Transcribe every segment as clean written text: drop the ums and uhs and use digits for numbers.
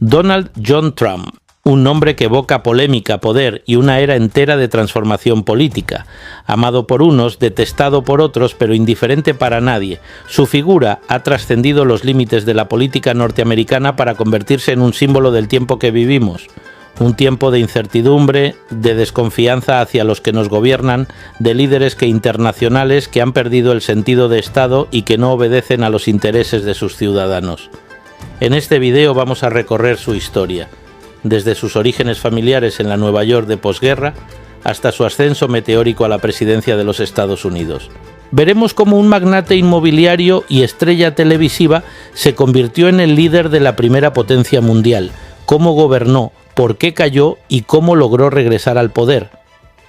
Donald John Trump, un nombre que evoca polémica, poder y una era entera de transformación política. Amado por unos, detestado por otros, pero indiferente para nadie. Su figura ha trascendido los límites de la política norteamericana para convertirse en un símbolo del tiempo que vivimos. Un tiempo de incertidumbre, de desconfianza hacia los que nos gobiernan, de líderes internacionales que han perdido el sentido de Estado y que no obedecen a los intereses de sus ciudadanos. En este video vamos a recorrer su historia, desde sus orígenes familiares en la Nueva York de posguerra hasta su ascenso meteórico a la presidencia de los Estados Unidos. Veremos cómo un magnate inmobiliario y estrella televisiva se convirtió en el líder de la primera potencia mundial, cómo gobernó, por qué cayó y cómo logró regresar al poder.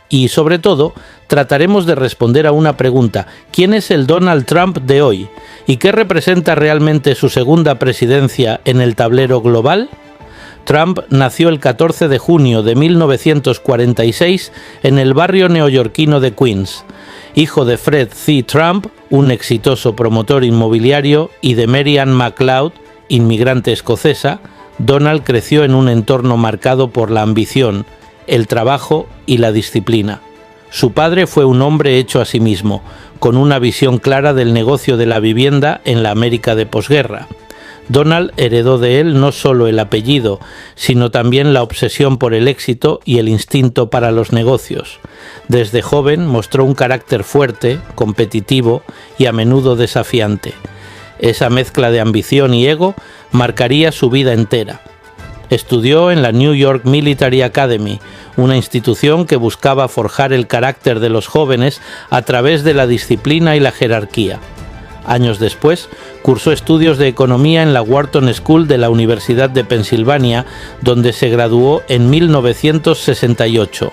Y, sobre todo, trataremos de responder a una pregunta: ¿quién es el Donald Trump de hoy? ¿Y qué representa realmente su segunda presidencia en el tablero global? Trump nació el 14 de junio de 1946 en el barrio neoyorquino de Queens. Hijo de Fred C. Trump, un exitoso promotor inmobiliario, y de Mary Ann MacLeod, inmigrante escocesa, Donald creció en un entorno marcado por la ambición, el trabajo y la disciplina. Su padre fue un hombre hecho a sí mismo, con una visión clara del negocio de la vivienda en la América de posguerra. Donald heredó de él no solo el apellido, sino también la obsesión por el éxito y el instinto para los negocios. Desde joven mostró un carácter fuerte, competitivo y a menudo desafiante. Esa mezcla de ambición y ego marcaría su vida entera. Estudió en la New York Military Academy, una institución que buscaba forjar el carácter de los jóvenes a través de la disciplina y la jerarquía. Años después, cursó estudios de economía en la Wharton School de la Universidad de Pensilvania, donde se graduó en 1968.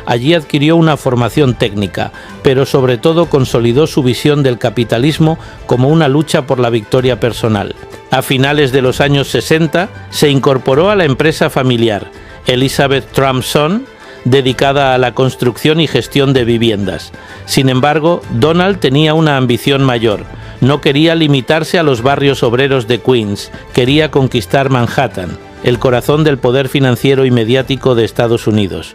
Allí adquirió una formación técnica, pero sobre todo consolidó su visión del capitalismo como una lucha por la victoria personal. A finales de los años 60 se incorporó a la empresa familiar, Elizabeth Trump Son, dedicada a la construcción y gestión de viviendas. Sin embargo, Donald tenía una ambición mayor. No quería limitarse a los barrios obreros de Queens, quería conquistar Manhattan, el corazón del poder financiero y mediático de Estados Unidos.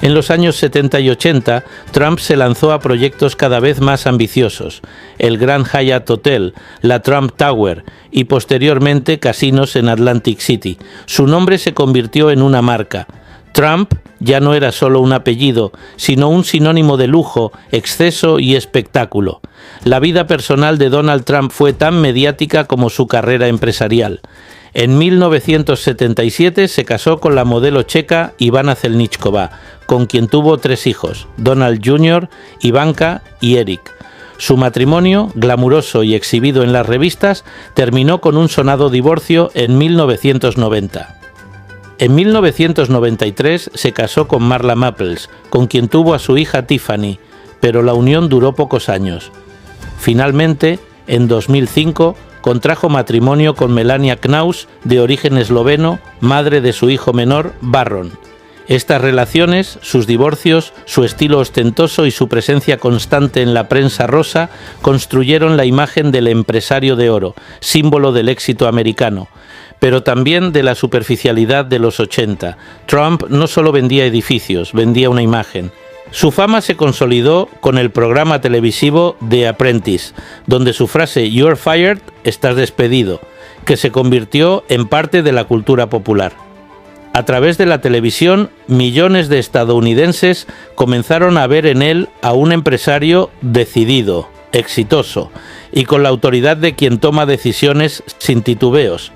En los años 70 y 80, Trump se lanzó a proyectos cada vez más ambiciosos: el Grand Hyatt Hotel, la Trump Tower y posteriormente casinos en Atlantic City. Su nombre se convirtió en una marca. Trump ya no era solo un apellido, sino un sinónimo de lujo, exceso y espectáculo. La vida personal de Donald Trump fue tan mediática como su carrera empresarial. En 1977 se casó con la modelo checa Ivana Zelníčková, con quien tuvo 3 hijos, Donald Jr., Ivanka y Eric. Su matrimonio, glamuroso y exhibido en las revistas, terminó con un sonado divorcio en 1990. En 1993 se casó con Marla Maples, con quien tuvo a su hija Tiffany, pero la unión duró pocos años. Finalmente, en 2005, contrajo matrimonio con Melania Knaus, de origen esloveno, madre de su hijo menor, Barron. Estas relaciones, sus divorcios, su estilo ostentoso y su presencia constante en la prensa rosa construyeron la imagen del empresario de oro, símbolo del éxito americano, pero también de la superficialidad de los 80. Trump no solo vendía edificios, vendía una imagen. Su fama se consolidó con el programa televisivo The Apprentice, donde su frase "You're fired", estás despedido, que se convirtió en parte de la cultura popular. A través de la televisión, millones de estadounidenses comenzaron a ver en él a un empresario decidido, exitoso y con la autoridad de quien toma decisiones sin titubeos.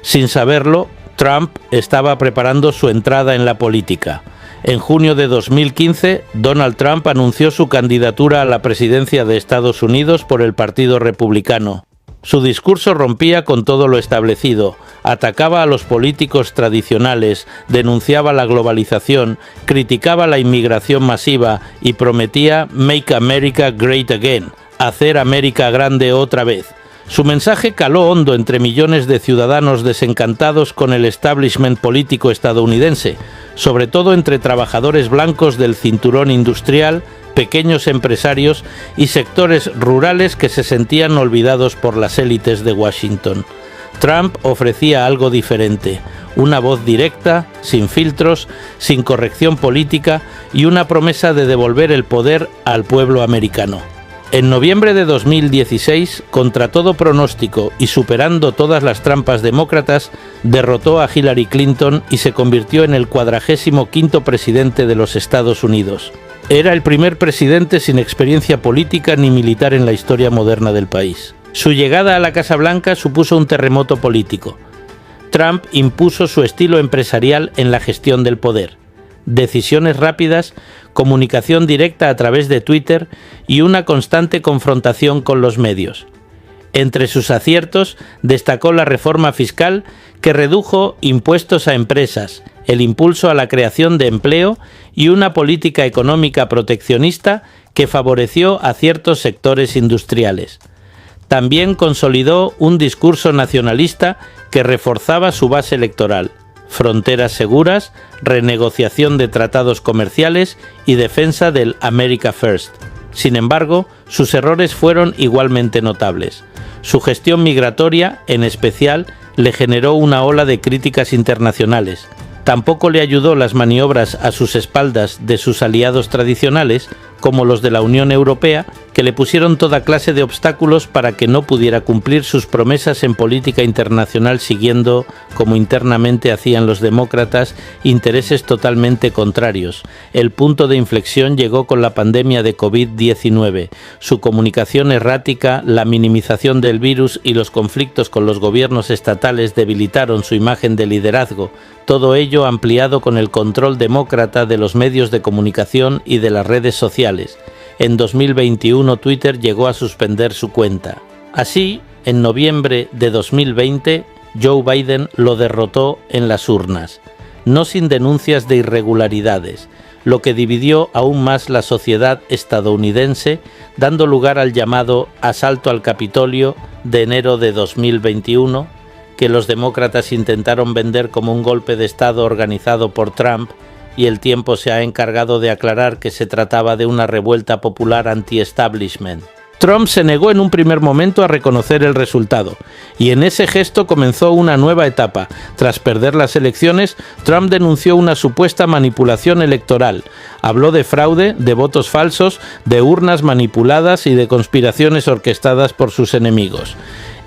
Sin saberlo, Trump estaba preparando su entrada en la política. En junio de 2015, Donald Trump anunció su candidatura a la presidencia de Estados Unidos por el Partido Republicano. Su discurso rompía con todo lo establecido, atacaba a los políticos tradicionales, denunciaba la globalización, criticaba la inmigración masiva y prometía "Make America Great Again", hacer América grande otra vez. Su mensaje caló hondo entre millones de ciudadanos desencantados con el establishment político estadounidense, sobre todo entre trabajadores blancos del cinturón industrial, pequeños empresarios y sectores rurales que se sentían olvidados por las élites de Washington. Trump ofrecía algo diferente, una voz directa, sin filtros, sin corrección política y una promesa de devolver el poder al pueblo americano. En noviembre de 2016, contra todo pronóstico y superando todas las trampas demócratas, derrotó a Hillary Clinton y se convirtió en el 45º presidente de los Estados Unidos. Era el primer presidente sin experiencia política ni militar en la historia moderna del país. Su llegada a la Casa Blanca supuso un terremoto político. Trump impuso su estilo empresarial en la gestión del poder. Decisiones rápidas, comunicación directa a través de Twitter y una constante confrontación con los medios. Entre sus aciertos destacó la reforma fiscal que redujo impuestos a empresas, el impulso a la creación de empleo y una política económica proteccionista que favoreció a ciertos sectores industriales. También consolidó un discurso nacionalista que reforzaba su base electoral. Fronteras seguras, renegociación de tratados comerciales y defensa del America First. Sin embargo, sus errores fueron igualmente notables. Su gestión migratoria, en especial, le generó una ola de críticas internacionales. Tampoco le ayudó las maniobras a sus espaldas de sus aliados tradicionales, como los de la Unión Europea, que le pusieron toda clase de obstáculos para que no pudiera cumplir sus promesas en política internacional siguiendo, como internamente hacían los demócratas, intereses totalmente contrarios. El punto de inflexión llegó con la pandemia de COVID-19. Su comunicación errática, la minimización del virus y los conflictos con los gobiernos estatales debilitaron su imagen de liderazgo, todo ello ampliado con el control demócrata de los medios de comunicación y de las redes sociales. En 2021 Twitter llegó a suspender su cuenta. Así, en noviembre de 2020, Joe Biden lo derrotó en las urnas, no sin denuncias de irregularidades, lo que dividió aún más la sociedad estadounidense, dando lugar al llamado asalto al Capitolio de enero de 2021, que los demócratas intentaron vender como un golpe de Estado organizado por Trump, y el tiempo se ha encargado de aclarar que se trataba de una revuelta popular anti-establishment. Trump se negó en un primer momento a reconocer el resultado, y en ese gesto comenzó una nueva etapa. Tras perder las elecciones, Trump denunció una supuesta manipulación electoral. Habló de fraude, de votos falsos, de urnas manipuladas y de conspiraciones orquestadas por sus enemigos.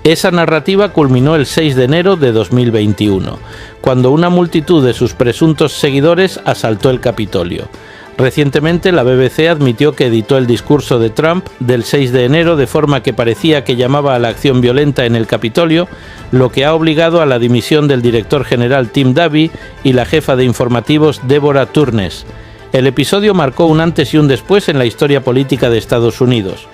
Esa narrativa culminó el 6 de enero de 2021, cuando una multitud de sus presuntos seguidores asaltó el Capitolio. Recientemente la BBC admitió que editó el discurso de Trump del 6 de enero de forma que parecía que llamaba a la acción violenta en el Capitolio, lo que ha obligado a la dimisión del director general Tim Davie y la jefa de informativos Deborah Turnes. El episodio marcó un antes y un después en la historia política de Estados Unidos.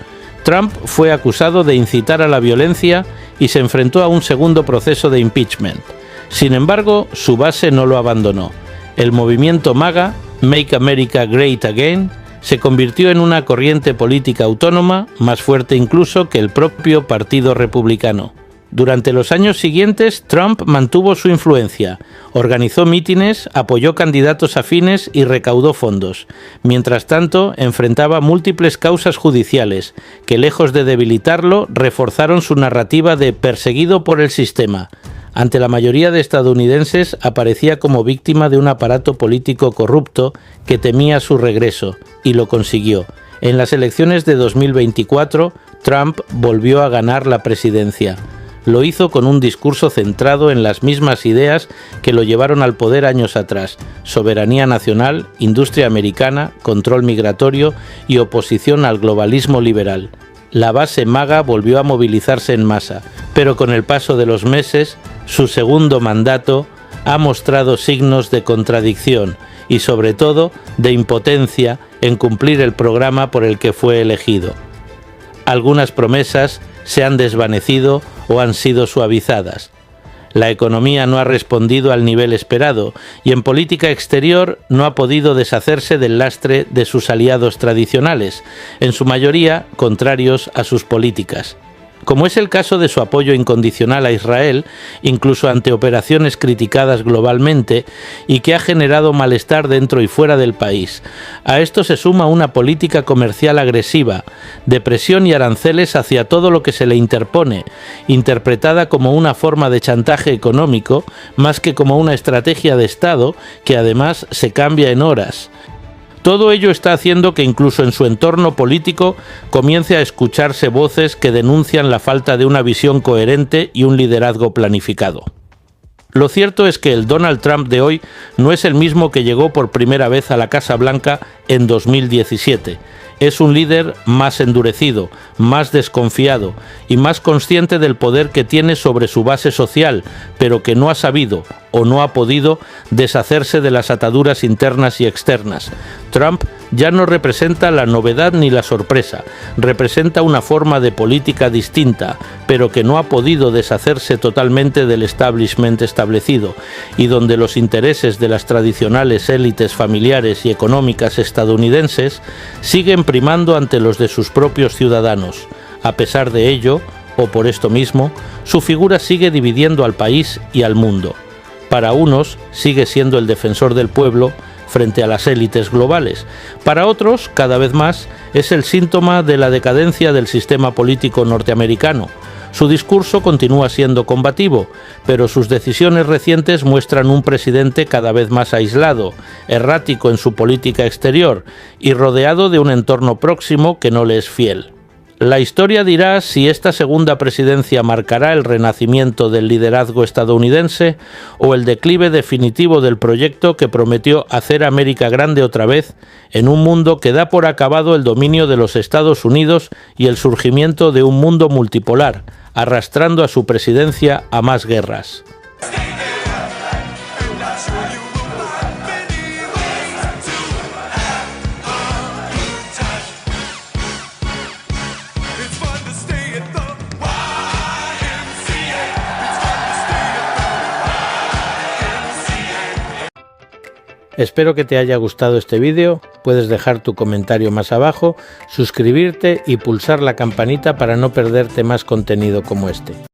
Trump fue acusado de incitar a la violencia y se enfrentó a un segundo proceso de impeachment. Sin embargo, su base no lo abandonó. El movimiento MAGA, Make America Great Again, se convirtió en una corriente política autónoma, más fuerte incluso que el propio Partido Republicano. Durante los años siguientes, Trump mantuvo su influencia, organizó mítines, apoyó candidatos afines y recaudó fondos. Mientras tanto, enfrentaba múltiples causas judiciales, que lejos de debilitarlo, reforzaron su narrativa de perseguido por el sistema. Ante la mayoría de estadounidenses, aparecía como víctima de un aparato político corrupto que temía su regreso, y lo consiguió. En las elecciones de 2024, Trump volvió a ganar la presidencia. Lo hizo con un discurso centrado en las mismas ideas que lo llevaron al poder años atrás: soberanía nacional, industria americana, control migratorio y oposición al globalismo liberal. La base MAGA volvió a movilizarse en masa, pero con el paso de los meses, su segundo mandato ha mostrado signos de contradicción y sobre todo de impotencia en cumplir el programa por el que fue elegido. Algunas promesas se han desvanecido o han sido suavizadas. La economía no ha respondido al nivel esperado y en política exterior no ha podido deshacerse del lastre de sus aliados tradicionales, en su mayoría contrarios a sus políticas. como es el caso de su apoyo incondicional a Israel, incluso ante operaciones criticadas globalmente y que ha generado malestar dentro y fuera del país. A esto se suma una política comercial agresiva, de presión y aranceles hacia todo lo que se le interpone, interpretada como una forma de chantaje económico más que como una estrategia de Estado que además se cambia en horas. Todo ello está haciendo que incluso en su entorno político comience a escucharse voces que denuncian la falta de una visión coherente y un liderazgo planificado. Lo cierto es que el Donald Trump de hoy no es el mismo que llegó por primera vez a la Casa Blanca en 2017. Es un líder más endurecido, más desconfiado y más consciente del poder que tiene sobre su base social, pero que no ha sabido o no ha podido deshacerse de las ataduras internas y externas. Trump ya no representa la novedad ni la sorpresa, representa una forma de política distinta, pero que no ha podido deshacerse totalmente del establishment establecido, y donde los intereses de las tradicionales élites familiares y económicas estadounidenses siguen primando ante los de sus propios ciudadanos. A pesar de ello, o por esto mismo, su figura sigue dividiendo al país y al mundo. Para unos sigue siendo el defensor del pueblo frente a las élites globales. Para otros, cada vez más, es el síntoma de la decadencia del sistema político norteamericano. Su discurso continúa siendo combativo, pero sus decisiones recientes muestran un presidente cada vez más aislado, errático en su política exterior y rodeado de un entorno próximo que no le es fiel. La historia dirá si esta segunda presidencia marcará el renacimiento del liderazgo estadounidense o el declive definitivo del proyecto que prometió hacer América grande otra vez en un mundo que da por acabado el dominio de los Estados Unidos y el surgimiento de un mundo multipolar, arrastrando a su presidencia a más guerras. Espero que te haya gustado este vídeo, puedes dejar tu comentario más abajo, suscribirte y pulsar la campanita para no perderte más contenido como este.